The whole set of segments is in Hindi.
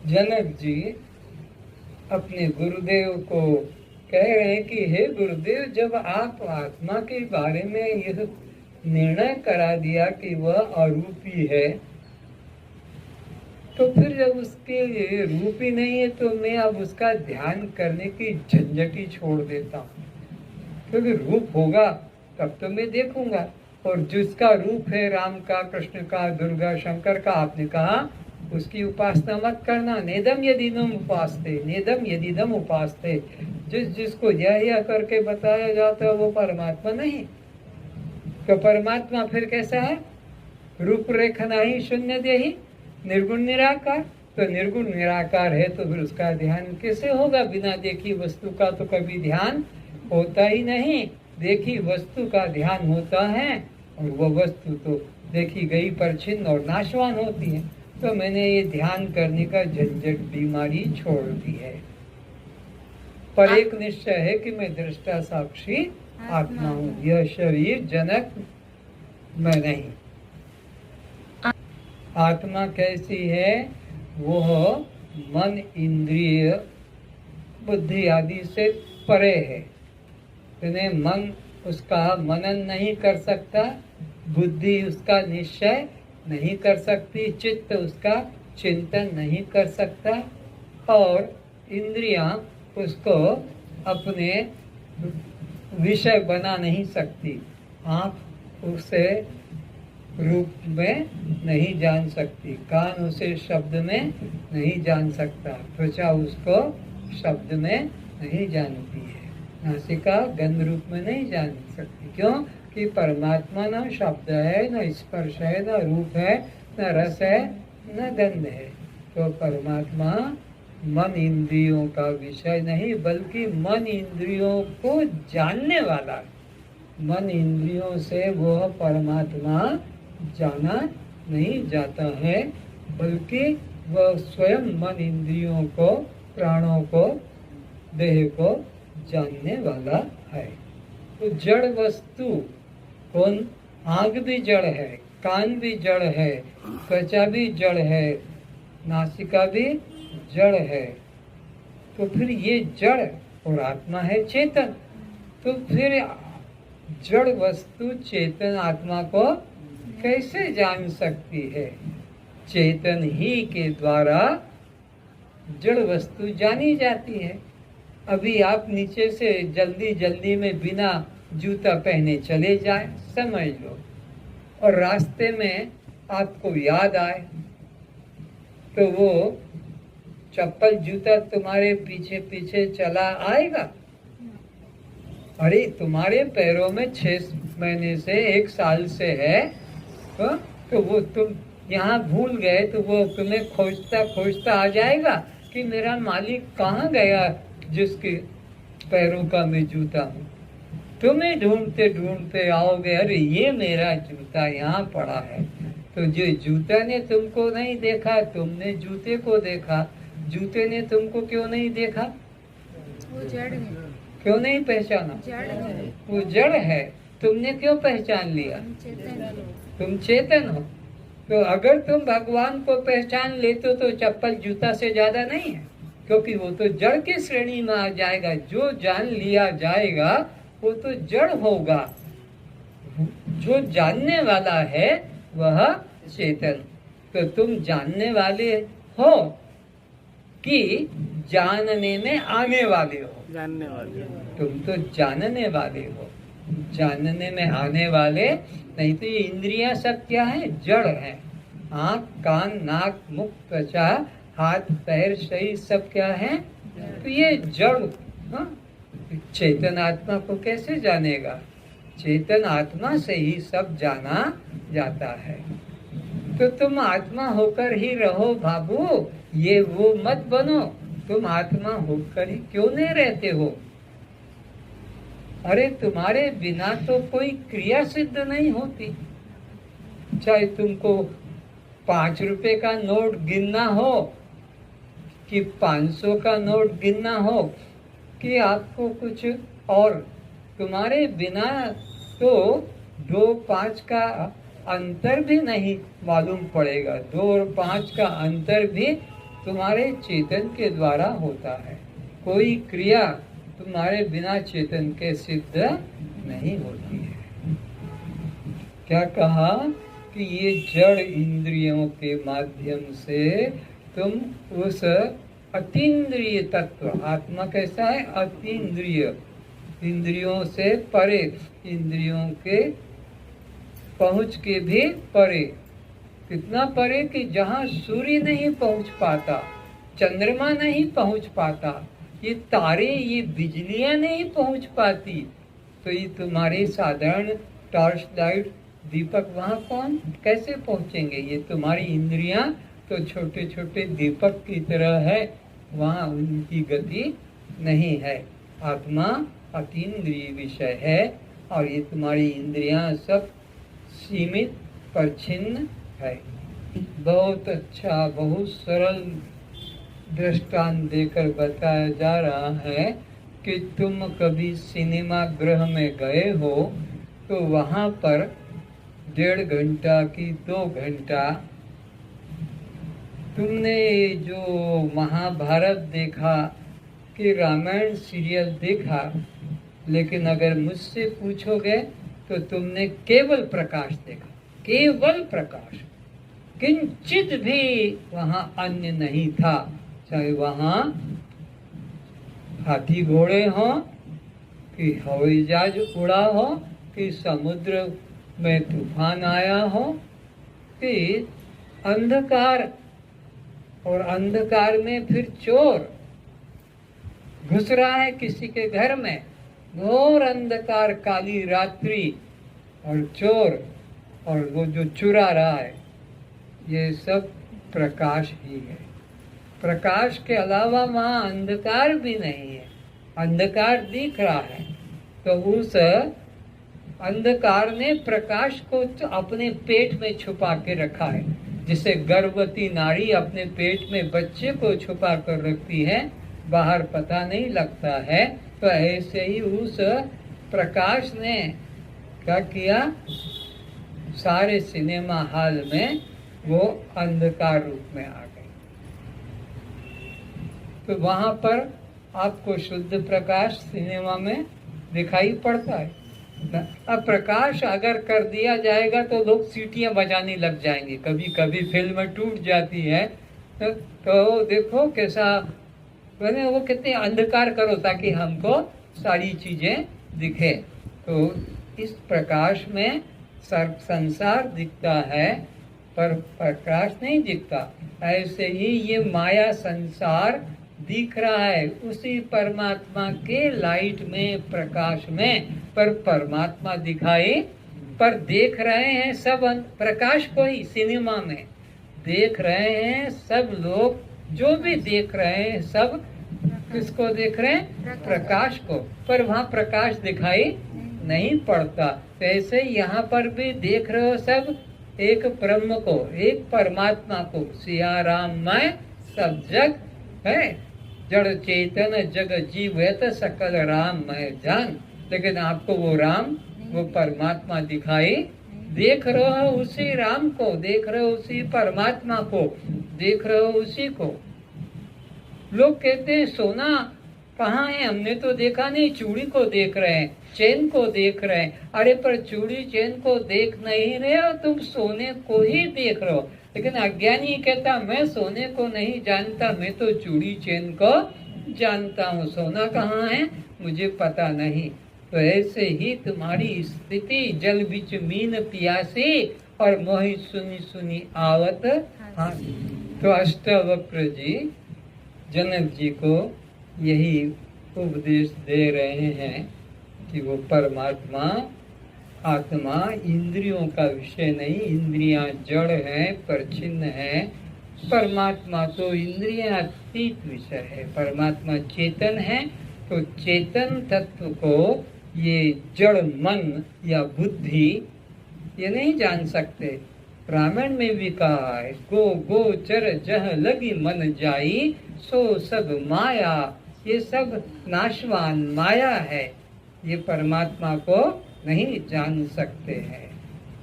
जनक जी अपने गुरुदेव को कह रहे हैं कि हे गुरुदेव, जब आप आत्मा के बारे में यह निर्णय करा दिया कि वह अरूपी है, तो फिर जब उसके रूप ही नहीं है तो मैं अब उसका ध्यान करने की झंझट ही छोड़ देता हूँ। क्योंकि रूप होगा तब तो मैं देखूंगा, और जिसका रूप है राम का, कृष्ण का, दुर्गा, शंकर का, आपने कहा उसकी उपासना मत करना। नेदम यदिदम उपासते, नेदम यदिदम उपासते। जिसको यह करके बताया जाता है वो परमात्मा नहीं। तो परमात्मा फिर कैसा है? रूपरेखा नहीं शून्य देही, निर्गुण निराकार। तो निर्गुण निराकार है तो फिर उसका ध्यान कैसे होगा? बिना देखी वस्तु का तो कभी ध्यान होता ही नहीं। देखी वस्तु का ध्यान होता है, और वह वस्तु तो देखी गई पर छिन्न और नाशवान होती है। तो मैंने ये ध्यान करने का झंझट, बीमारी छोड़ दी है। पर एक निश्चय है कि मैं दृष्टा साक्षी आत्मा हूँ, यह शरीर जनक मैं नहीं। आत्मा कैसी है? वह मन, इंद्रिय, बुद्धि आदि से परे है। इन्हें मन उसका मनन नहीं कर सकता, बुद्धि उसका निश्चय नहीं कर सकती, चित्त उसका चिंतन नहीं कर सकता, और इंद्रियां उसको अपने विषय बना नहीं सकती। आँख उसे रूप में नहीं जान सकती, कान उसे शब्द में नहीं जान सकता, त्वचा उसको शब्द में नहीं जानती है, नासिका गंध रूप में नहीं जान सकती। क्यों? कि परमात्मा न शब्द है, न स्पर्श है, न रूप है, न रस है, न गंध है। तो परमात्मा मन इंद्रियों का विषय नहीं, बल्कि मन इंद्रियों को जानने वाला है। मन इंद्रियों से वह परमात्मा जाना नहीं जाता है, बल्कि वह स्वयं मन इंद्रियों को, प्राणों को, देह को जानने वाला है। तो जड़ वस्तु कौन? आँख भी जड़ है, कान भी जड़ है, त्वचा भी जड़ है, नासिका भी जड़ है। तो फिर ये जड़ और आत्मा है चेतन। तो फिर जड़ वस्तु चेतन आत्मा को कैसे जान सकती है? चेतन ही के द्वारा जड़ वस्तु जानी जाती है। अभी आप नीचे से जल्दी जल्दी में बिना जूता पहने चले जाए, समझ लो, और रास्ते में आपको याद आए तो वो चप्पल जूता तुम्हारे पीछे पीछे चला आएगा? अरे तुम्हारे पैरों में 6 महीने से 1 साल से है, तो वो तुम यहाँ भूल गए तो वो तुम्हें खोजता खोजता आ जाएगा कि मेरा मालिक कहाँ गया जिसके पैरों का मैं जूता हूँ। तुम्हें ढूंढते ढूंढते आओगे, अरे ये मेरा जूता यहाँ पड़ा है। तो जो जूता ने तुमको नहीं देखा, तुमने जूते को देखा। जूते ने तुमको क्यों नहीं देखा? वो जड़ है। क्यों नहीं पहचाना? जड़ है। वो जड़ है। तुमने क्यों पहचान लिया? तुम चेतन हो। तो अगर तुम भगवान को पहचान लेते तो चप्पल जूता से ज्यादा नहीं है, क्योंकि वो तो जड़ की श्रेणी में आ जाएगा। जो जान लिया जाएगा वो तो जड़ होगा। जो जानने वाला है वह चेतन। तो तुम जानने वाले हो कि जानने में आने वाले हो? जानने वाले। तुम तो जानने वाले हो, जानने में आने वाले नहीं। तो ये इंद्रियां सब क्या है? जड़ है। आँख, कान, नाक, मुख, त्वचा, हाथ, पैर, शरीर सब क्या है? तो ये जड़। हाँ? चेतन आत्मा को कैसे जानेगा? चेतन आत्मा से ही सब जाना जाता है। तो तुम आत्मा होकर ही रहो बाबू, ये वो मत बनो। तुम आत्मा होकर ही क्यों नहीं रहते हो? अरे तुम्हारे बिना तो कोई क्रिया सिद्ध नहीं होती। चाहे तुमको 5 रुपए का नोट गिनना हो, कि 500 का नोट गिनना हो, कि आपको कुछ और, तुम्हारे बिना तो 2-5 का अंतर भी नहीं मालूम पड़ेगा। 2 और 5 का अंतर भी तुम्हारे चेतन के द्वारा होता है। कोई क्रिया तुम्हारे बिना चेतन के सिद्ध नहीं होती है। क्या कहा कि ये जड़ इंद्रियों के माध्यम से तुम उस अतीन्द्रिय तत्व, आत्मा कैसा है? अतीन्द्रिय, इंद्रियों से परे, इंद्रियों के पहुंच के भी परे। कितना परे कि जहाँ सूर्य नहीं पहुंच पाता, चंद्रमा नहीं पहुंच पाता, ये तारे, ये बिजलियां नहीं पहुंच पाती, तो ये तुम्हारे साधारण टॉर्च लाइट दीपक वहाँ कौन कैसे पहुंचेंगे? ये तुम्हारी इंद्रियां तो छोटे छोटे दीपक की तरह है, वहाँ उनकी गति नहीं है। आत्मा अतीन्द्रिय विषय है और ये तुम्हारी इंद्रियां सब सीमित परिच्छिन्न है। बहुत अच्छा, बहुत सरल दृष्टांत देकर बताया जा रहा है कि तुम कभी सिनेमा गृह में गए हो तो वहाँ पर 1.5 घंटा की 2 घंटा तुमने जो महाभारत देखा कि रामायण सीरियल देखा, लेकिन अगर मुझसे पूछोगे तो तुमने केवल प्रकाश देखा, केवल प्रकाश, किंचित भी वहाँ अन्य नहीं था। चाहे वहाँ हाथी घोड़े हो, कि हवाई जहाज उड़ा हो, कि समुद्र में तूफान आया हो, कि अंधकार, और अंधकार में फिर चोर घुस रहा है किसी के घर में, घोर अंधकार, काली रात्रि, और चोर और वो जो चुरा रहा है, ये सब प्रकाश ही है। प्रकाश के अलावा वहाँ अंधकार भी नहीं है, अंधकार दिख रहा है। तो उस अंधकार ने प्रकाश को तो अपने पेट में छुपा के रखा है, जिसे गर्भवती नारी अपने पेट में बच्चे को छुपा कर रखती है, बाहर पता नहीं लगता है। तो ऐसे ही उस प्रकाश ने क्या किया, सारे सिनेमा हॉल में वो अंधकार रूप में आ गए। तो वहाँ पर आपको शुद्ध प्रकाश सिनेमा में दिखाई पड़ता है। अब प्रकाश अगर कर दिया जाएगा तो लोग सीटियां बजाने लग जाएंगे, कभी कभी फिल्म टूट जाती है तो देखो कैसा, मैंने वो कितने अंधकार करो ताकि हमको सारी चीजें दिखे। तो इस प्रकाश में संसार दिखता है पर प्रकाश नहीं दिखता। ऐसे ही ये माया संसार दिख रहा है उसी परमात्मा के लाइट में, प्रकाश में, पर परमात्मा दिखाई पर देख रहे हैं सब प्रकाश को ही। सिनेमा में देख रहे हैं सब लोग, जो भी देख रहे हैं सब किसको देख रहे हैं? प्रकाश को, पर वहाँ प्रकाश दिखाई नहीं पड़ता। तो ऐसे यहाँ पर भी देख रहे हो सब एक ब्रह्म को, एक परमात्मा को। सिया राम मैं सब जग है, जड़ चेतन जग जीवत सकल राम मैं जान। लेकिन आपको वो राम, वो परमात्मा दिखाई देख रहे हो, उसी राम को देख रहे हो, उसी परमात्मा को देख रहे हो, उसी को। लोग कहते हैं सोना कहाँ है, हमने तो देखा नहीं, चूड़ी को देख रहे हैं, चेन को देख रहे हैं। अरे पर चूड़ी चेन को देख नहीं रहे हो, तुम सोने को ही देख रहे हो। लेकिन अज्ञानी कहता मैं सोने को नहीं जानता, मैं तो चूड़ी चेन को जानता हूँ, सोना कहाँ है मुझे पता नहीं। तो ऐसे ही तुम्हारी स्थिति जल बिच मीन पियासी और मोहि सुनी सुनी आवत हासी। तो अष्टावक्र जी जनक जी को यही उपदेश दे रहे हैं कि वो परमात्मा आत्मा इंद्रियों का विषय नहीं, इंद्रियां जड़ हैं, परिच्छिन्न हैं। परमात्मा तो इंद्रियां अतीत विषय है, परमात्मा चेतन है। तो चेतन तत्व को ये जड़ मन या बुद्धि ये नहीं जान सकते। रामायण में भी कहा है, गो गोचर जह लगी मन जाई सो सब माया। ये सब नाशवान माया है, ये परमात्मा को नहीं जान सकते हैं।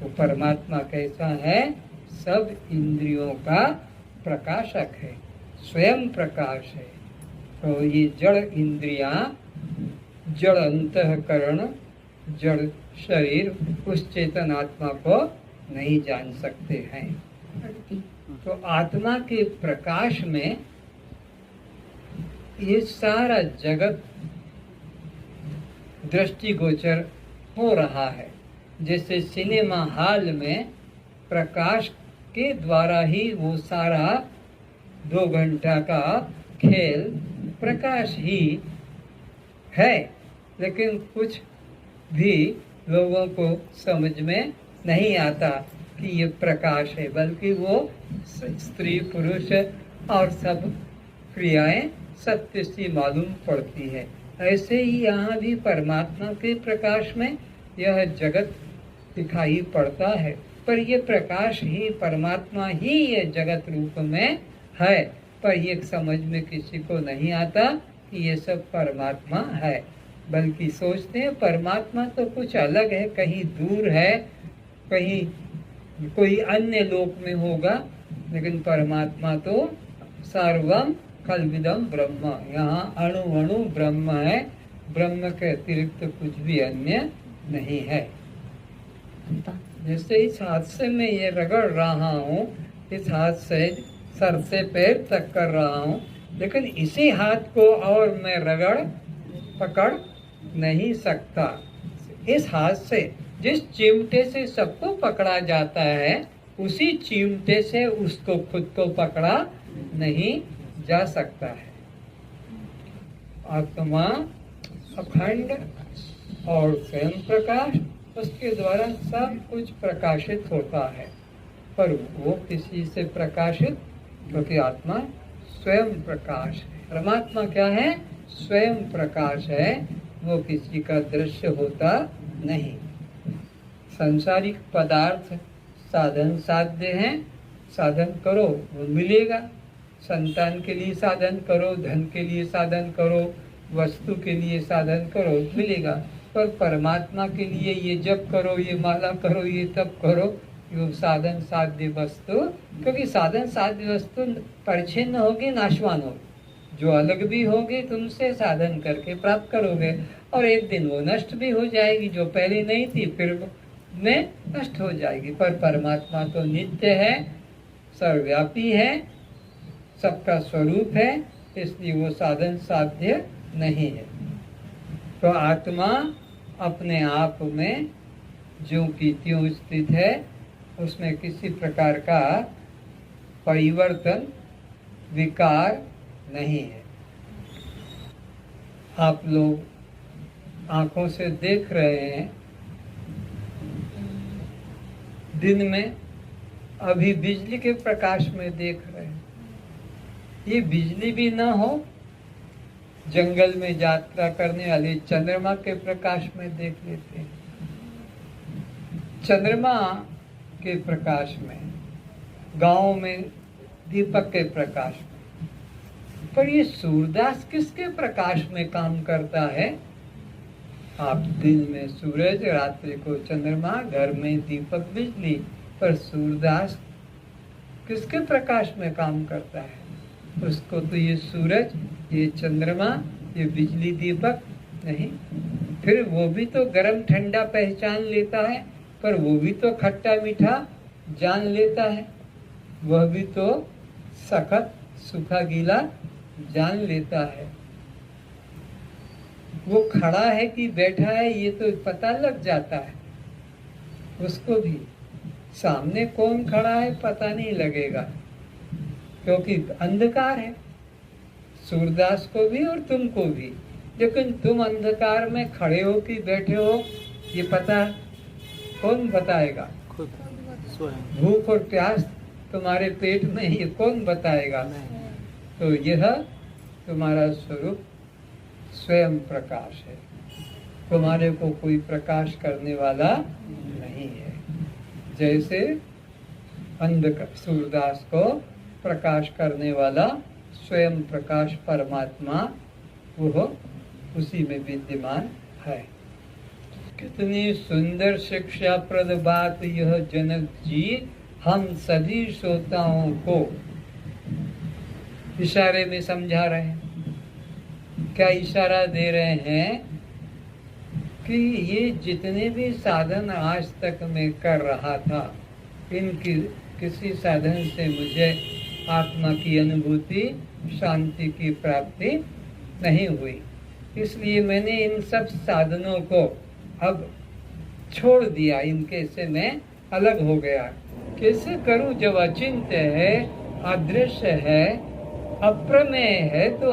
वो परमात्मा कैसा है? सब इंद्रियों का प्रकाशक है, स्वयं प्रकाश है। तो ये जड़ इंद्रियां, जड़ अंतःकरण, जड़ शरीर उस चेतन आत्मा को नहीं जान सकते हैं। तो आत्मा के प्रकाश में ये सारा जगत दृष्टिगोचर हो रहा है। जैसे सिनेमा हॉल में प्रकाश के द्वारा ही वो सारा 2 घंटा का खेल प्रकाश ही है, लेकिन कुछ भी लोगों को समझ में नहीं आता कि ये प्रकाश है, बल्कि वो स्त्री पुरुष और सब क्रियाएं सत्य सी मालूम पड़ती है। ऐसे ही यहाँ भी परमात्मा के प्रकाश में यह जगत दिखाई पड़ता है, पर ये प्रकाश ही, परमात्मा ही ये जगत रूप में है। पर ये समझ में किसी को नहीं आता कि ये सब परमात्मा है, बल्कि सोचते हैं परमात्मा तो कुछ अलग है, कहीं दूर है, कहीं कोई अन्य लोक में होगा। लेकिन परमात्मा तो सर्वम खल्विदम ब्रह्म, यहाँ अणु अणु ब्रह्म है, ब्रह्म के अतिरिक्त कुछ भी अन्य नहीं है। जैसे इस हाथ से मैं ये रगड़ रहा हूँ, इस हाथ से सर से पैर तक कर रहा हूँ, लेकिन इसी हाथ को और मैं रगड़ पकड़ नहीं सकता। इस हाथ से जिस चिमटे से सबको पकड़ा जाता है, उसी चिमटे से उसको खुद को पकड़ा नहीं जा सकता है। आत्मा अखंड और स्वयं प्रकाश, उसके द्वारा सब कुछ प्रकाशित होता है, पर वो किसी से प्रकाशित, क्योंकि आत्मा स्वयं प्रकाश है। परमात्मा क्या है? स्वयं प्रकाश है, वो किसी का दृश्य होता नहीं। सांसारिक पदार्थ साधन साध्य हैं, साधन करो वो मिलेगा। संतान के लिए साधन करो, धन के लिए साधन करो, वस्तु के लिए साधन करो, मिलेगा। पर परमात्मा के लिए ये जप करो, ये माला करो, ये तप करो, ये साधन साध्य वस्तु, क्योंकि साधन साध्य वस्तु परिच्छिन्न होगी, नाशवान होगी। जो अलग भी होगी तुमसे, साधन करके प्राप्त करोगे, और एक दिन वो नष्ट भी हो जाएगी। जो पहले नहीं थी फिर में नष्ट हो जाएगी। पर परमात्मा तो नित्य है, सर्वव्यापी है, सबका स्वरूप है, इसलिए वो साधन साध्य नहीं है। तो आत्मा अपने आप में जो कि त्यों स्थित है, उसमें किसी प्रकार का परिवर्तन, विकार नहीं है। आप लोग आंखों से देख रहे हैं, दिन में अभी बिजली के प्रकाश में देख रहे हैं। ये बिजली भी ना हो, जंगल में यात्रा करने वाले चंद्रमा के प्रकाश में देख लेते हैं। चंद्रमा के प्रकाश में, गांव में दीपक के प्रकाश में। पर ये सूरदास किसके प्रकाश में काम करता है? आप दिन में सूरज, रात्रि को चंद्रमा, घर में दीपक, बिजली। पर सूरदास किसके प्रकाश में काम करता है? उसको तो ये सूरज, ये चंद्रमा, ये बिजली, दीपक नहीं। फिर वो भी तो गर्म ठंडा पहचान लेता है, पर वो भी तो खट्टा मीठा जान लेता है, वह भी तो सख्त सूखा गीला जान लेता है। वो खड़ा है कि बैठा है ये तो पता लग जाता है उसको भी। सामने कौन खड़ा है पता नहीं लगेगा, क्योंकि अंधकार है, सूरदास को भी और तुमको भी। लेकिन तुम अंधकार में खड़े हो कि बैठे हो, ये पता कौन बताएगा? खुद स्वयं। भूख और प्यास तुम्हारे पेट में, ये कौन बताएगा? तो यह तुम्हारा स्वरूप स्वयं प्रकाश है, तुम्हारे को कोई प्रकाश करने वाला नहीं है। जैसे सूरदास को प्रकाश करने वाला स्वयं प्रकाश परमात्मा, वो उसी में विद्यमान है। कितनी सुंदर शिक्षाप्रद बात यह जनक जी हम सभी श्रोताओं को इशारे में समझा रहे हैं। क्या इशारा दे रहे हैं कि ये जितने भी साधन आज तक मैं कर रहा था, इनकी किसी साधन से मुझे आत्मा की अनुभूति, शांति की प्राप्ति नहीं हुई। इसलिए मैंने इन सब साधनों को अब छोड़ दिया, इनके से मैं अलग हो गया। कैसे करूं जब अचिंत्य है, अदृश्य है, अप्रमेय है, तो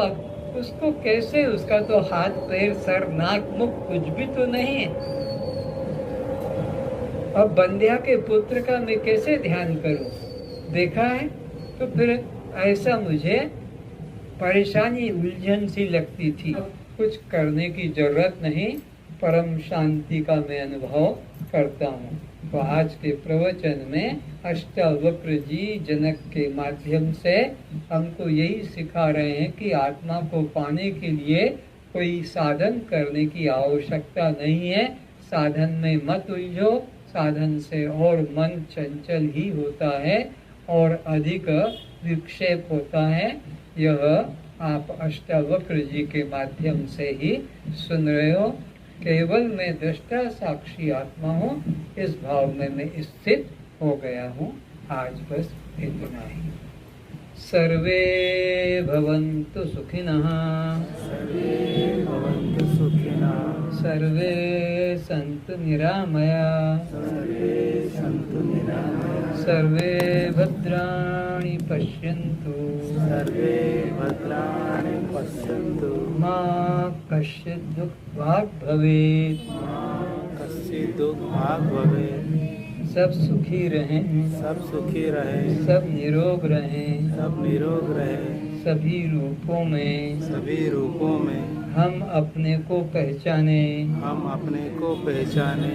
उसको कैसे, उसका तो हाथ पैर सर नाक मुख कुछ भी तो नहीं है। अब बंध्या के पुत्र का मैं कैसे ध्यान करूं? देखा है तो फिर ऐसा मुझे परेशानी, उलझन सी लगती थी। कुछ करने की जरूरत नहीं, परम शांति का मैं अनुभव करता हूँ। तो आज के प्रवचन में अष्टावक्र जी जनक के माध्यम से हमको यही सिखा रहे हैं कि आत्मा को पाने के लिए कोई साधन करने की आवश्यकता नहीं है। साधन में मत उलझो, साधन से और मन चंचल ही होता है और अधिक विक्षेप होता है। यह आप अष्टावक्र जी के माध्यम से ही सुन रहे हो। केवल मैं दृष्टा साक्षी आत्मा हूँ, इस भाव में मैं स्थित हो गया हूँ। आज बस इतना ही। सर्वे भवन्तु सुखिनः, सर्वे सन्तु निरामया, सर्वे भद्राणि पश्यन्तु, मा कश्चित् दुःखभाग् भवेत्। सब सुखी रहें, सब सुखी रहे, सब निरोग रहें, सब निरोग रहे, सभी रूपों में, सभी रूपों में हम अपने को पहचाने। हम अपने को पहचाने।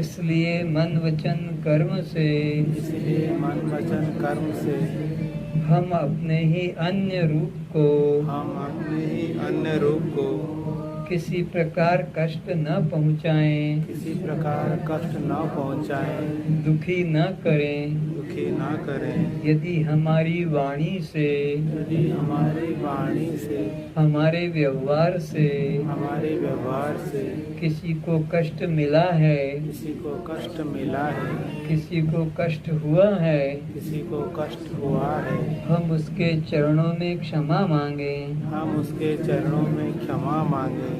इसलिए मन वचन कर्म से, इसलिए मन वचन कर्म से हम अपने ही अन्य रूप को, हम अपने ही अन्य रूप को किसी प्रकार कष्ट न पहुँचाएं, किसी प्रकार कष्ट न पहुँचाएं, दुखी न करें। दुखी न करें। यदि हमारी वाणी से, यदि हमारी वाणी से, हमारे व्यवहार से हमारे व्यवहार से किसी को कष्ट मिला है, किसी को कष्ट मिला है, किसी को कष्ट हुआ है, किसी को कष्ट हुआ है, हम उसके चरणों में क्षमा मांगे, हम उसके चरणों में क्षमा मांगे,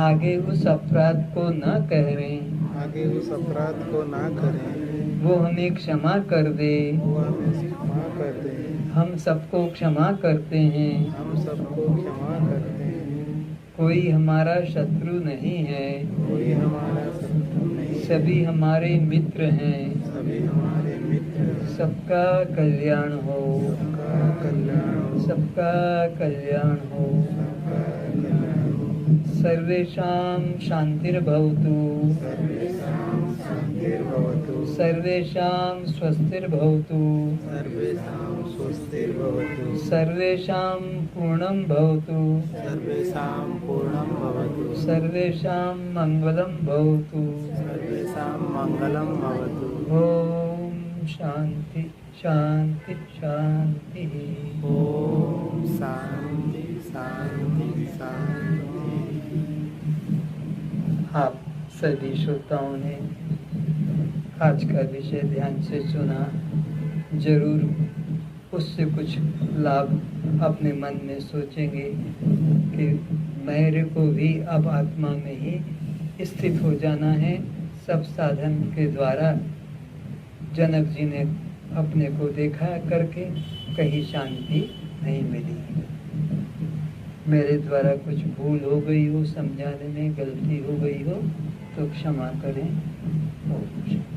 आगे उस अपराध को न करें, आगे उस अपराध को ना करें, वो हमें क्षमा कर दे। वो हमें क्षमा कर दे। हम सबको क्षमा करते हैं, हम सबको क्षमा करते हैं। कोई हमारा शत्रु नहीं है, कोई हमारा शत्रु नहीं, सभी हमारे मित्र हैं। सभी हमारे मित्र। सबका कल्याण हो, सबका कल्याण हो, सबका कल्याण हो। सबका कल्याण हो। सर्वेषां शान्तिर्भवतु, सर्वेषां शान्तिर्भवतु, सर्वेषां स्वस्तिर्भवतु, सर्वेषां स्वस्तिर्भवतु, सर्वेषां पूर्णं भवतु, सर्वेषां पूर्णं भवतु, सर्वेषां मङ्गलं भवतु। सर्वेषां मङ्गलं भवतु। ओम शांति शांति शांति। ओम शांति शांति शांति। आप सभी श्रोताओं ने आज का विषय ध्यान से सुना। जरूर उससे कुछ लाभ अपने मन में सोचेंगे कि मेरे को भी अब आत्मा में ही स्थित हो जाना है। सब साधन के द्वारा जनक जी ने अपने को देखा करके कहीं शांति नहीं मिली। मेरे द्वारा कुछ भूल हो गई हो, समझाने में गलती हो गई हो तो क्षमा करें। ओम शांति।